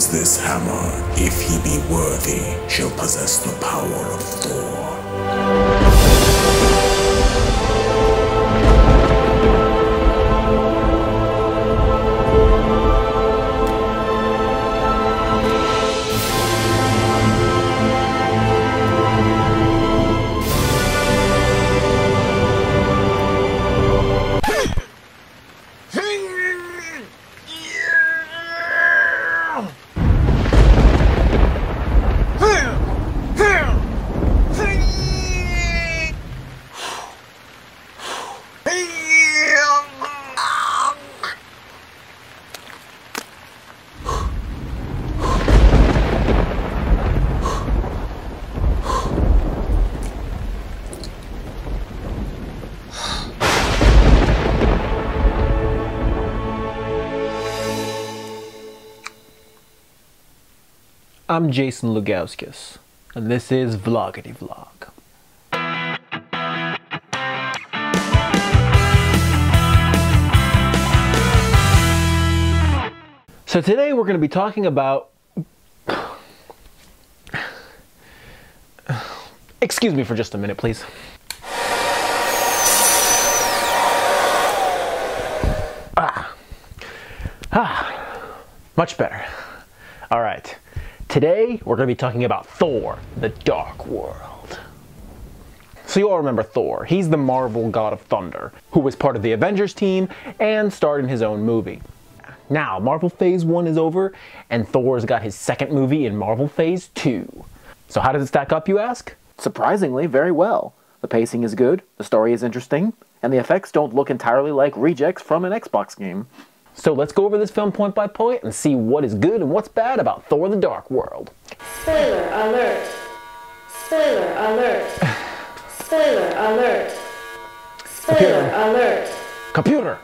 wields this hammer, if he be worthy, shall possess the power of Thor. I'm Jason Lugauskas, and this is Vloggity Vlog. So today we're going to be talking about... Excuse me for just a minute, please. Much better. All right. Today, we're going to be talking about Thor, the Dark World. So you all remember Thor. He's the Marvel god of thunder, who was part of the Avengers team and starred in his own movie. Now, Marvel Phase 1 is over, and Thor's got his second movie in Marvel Phase 2. So how does it stack up, you ask? Surprisingly, very well. The pacing is good, the story is interesting, and the effects don't look entirely like rejects from an Xbox game. So let's go over this film point by point and see what is good and what's bad about Thor the Dark World. Spoiler alert! Spoiler alert! Spoiler alert! Spoiler alert! Computer!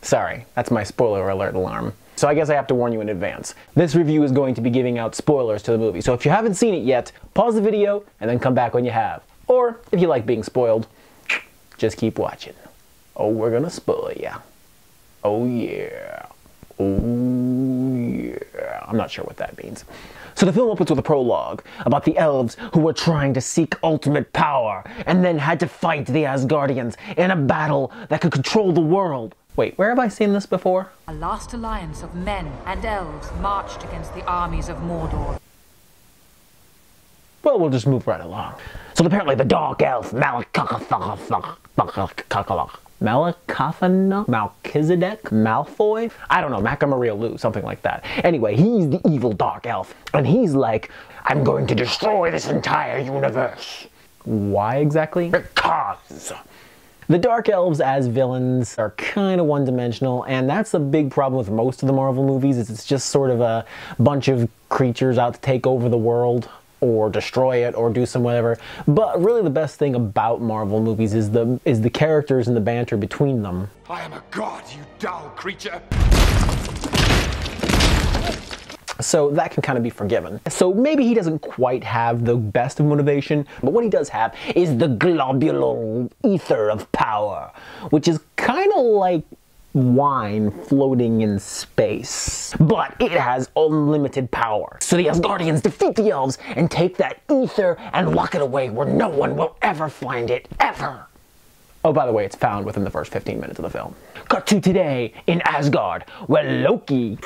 Sorry, that's my spoiler alert alarm. So I guess I have to warn you in advance. This review is going to be giving out spoilers to the movie, so if you haven't seen it yet, pause the video and then come back when you have. Or, if you like being spoiled, just keep watching. Oh, we're gonna spoil ya. Oh yeah. Oh yeah. I'm not sure what that means. So the film opens with a prologue about the elves who were trying to seek ultimate power and then had to fight the Asgardians in a battle that could control the world. Wait, where have I seen this before? A last alliance of men and elves marched against the armies of Mordor. Well, we'll just move right along. So apparently the dark elf Melchizedek? Malfoy? I don't know, Macamarillu, something like that. Anyway, he's the evil dark elf, and he's like, I'm going to destroy this entire universe. Why exactly? Because the dark elves as villains are kind of one-dimensional, and that's a big problem with most of the Marvel movies, is it's just sort of a bunch of creatures out to take over the world, or destroy it, or do some whatever. But really the best thing about Marvel movies is the characters and the banter between them. I am a god, you dull creature! So that can kind of be forgiven. So maybe he doesn't quite have the best of motivation, but what he does have is the globular ether of power, which is kind of like wine floating in space. But it has unlimited power. So the Asgardians defeat the elves and take that ether and lock it away where no one will ever find it, ever. Oh, by the way, it's found within the first 15 minutes of the film. Cut to today in Asgard, where Loki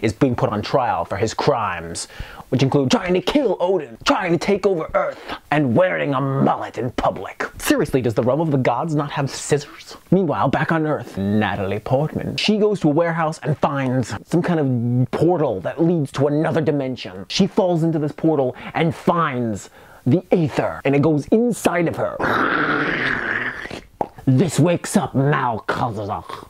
is being put on trial for his crimes, which include trying to kill Odin, trying to take over Earth, and wearing a mullet in public. Seriously, does the realm of the gods not have scissors? Meanwhile, back on Earth, Natalie Portman, she goes to a warehouse and finds some kind of portal that leads to another dimension. She falls into this portal and finds the Aether, and it goes inside of her. This wakes up Malthurgle.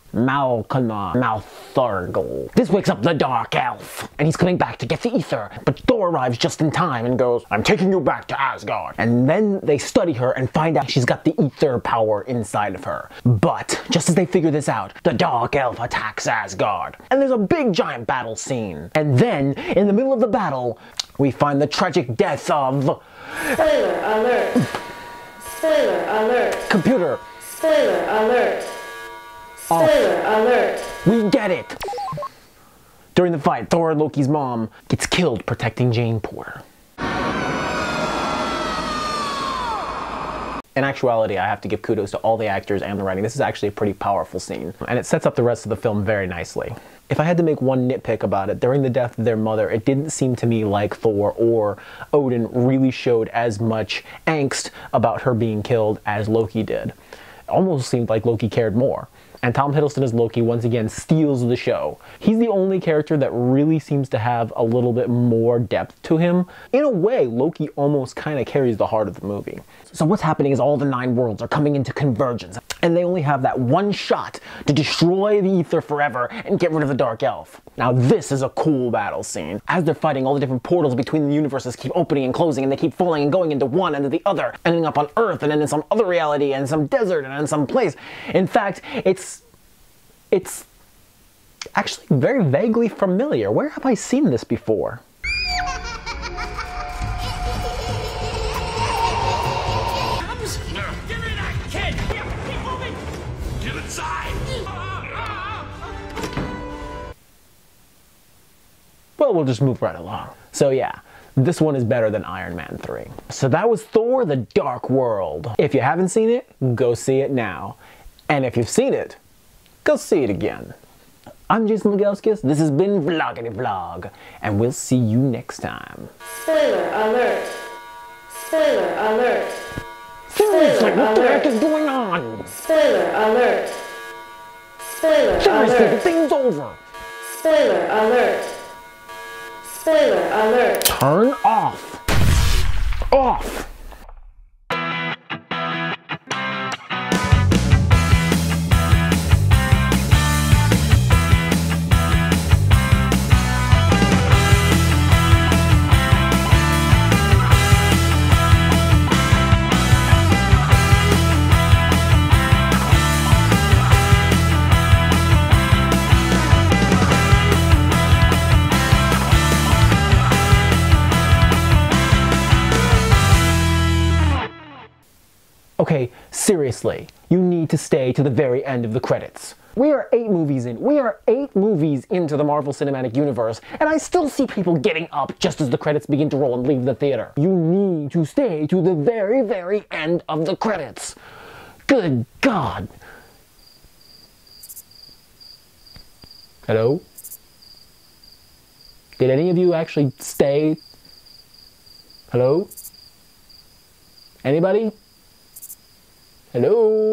This wakes up the Dark Elf, and he's coming back to get the ether, but Thor arrives just in time and goes, I'm taking you back to Asgard. And then they study her and find out she's got the ether power inside of her. But, just as they figure this out, the Dark Elf attacks Asgard. And there's a big giant battle scene. And then, in the middle of the battle, we find the tragic death of... Spoiler alert! Spoiler alert! Computer! Spoiler alert! Spoiler alert! We get it! During the fight, Thor, Loki's mom, gets killed protecting Jane Porter. In actuality, I have to give kudos to all the actors and the writing. This is actually a pretty powerful scene, and it sets up the rest of the film very nicely. If I had to make one nitpick about it, during the death of their mother, it didn't seem to me like Thor or Odin really showed as much angst about her being killed as Loki did. It almost seemed like Loki cared more. And Tom Hiddleston as Loki once again steals the show. He's the only character that really seems to have a little bit more depth to him. In a way, Loki almost kind of carries the heart of the movie. So what's happening is all the 9 worlds are coming into convergence, and they only have that one shot to destroy the ether forever and get rid of the Dark Elf. Now this is a cool battle scene. As they're fighting, all the different portals between the universes keep opening and closing, and they keep falling and going into one and then the other, ending up on Earth and then in some other reality and some desert and in some place. In fact, it's actually very vaguely familiar. Where have I seen this before? Give me that kid! Keep moving! Get inside! Well, we'll just move right along. So yeah, this one is better than Iron Man 3. So that was Thor: The Dark World. If you haven't seen it, go see it now. And if you've seen it, go see it again. I'm Jason Lugauskas, this has been Vloggity Vlog, and we'll see you next time. Spoiler alert! Spoiler alert! Seriously, what the heck is going on? Spoiler alert! Spoiler Seriously, the alert! thing's over. Spoiler alert! Spoiler alert! Turn off. Off. Okay, seriously, you need to stay to the very end of the credits. We are 8 movies in. We are 8 movies into the Marvel Cinematic Universe, and I still see people getting up just as the credits begin to roll and leave the theater. You need to stay to the very, very end of the credits. Good God. Hello? Did any of you actually stay? Hello? Anybody? Hello?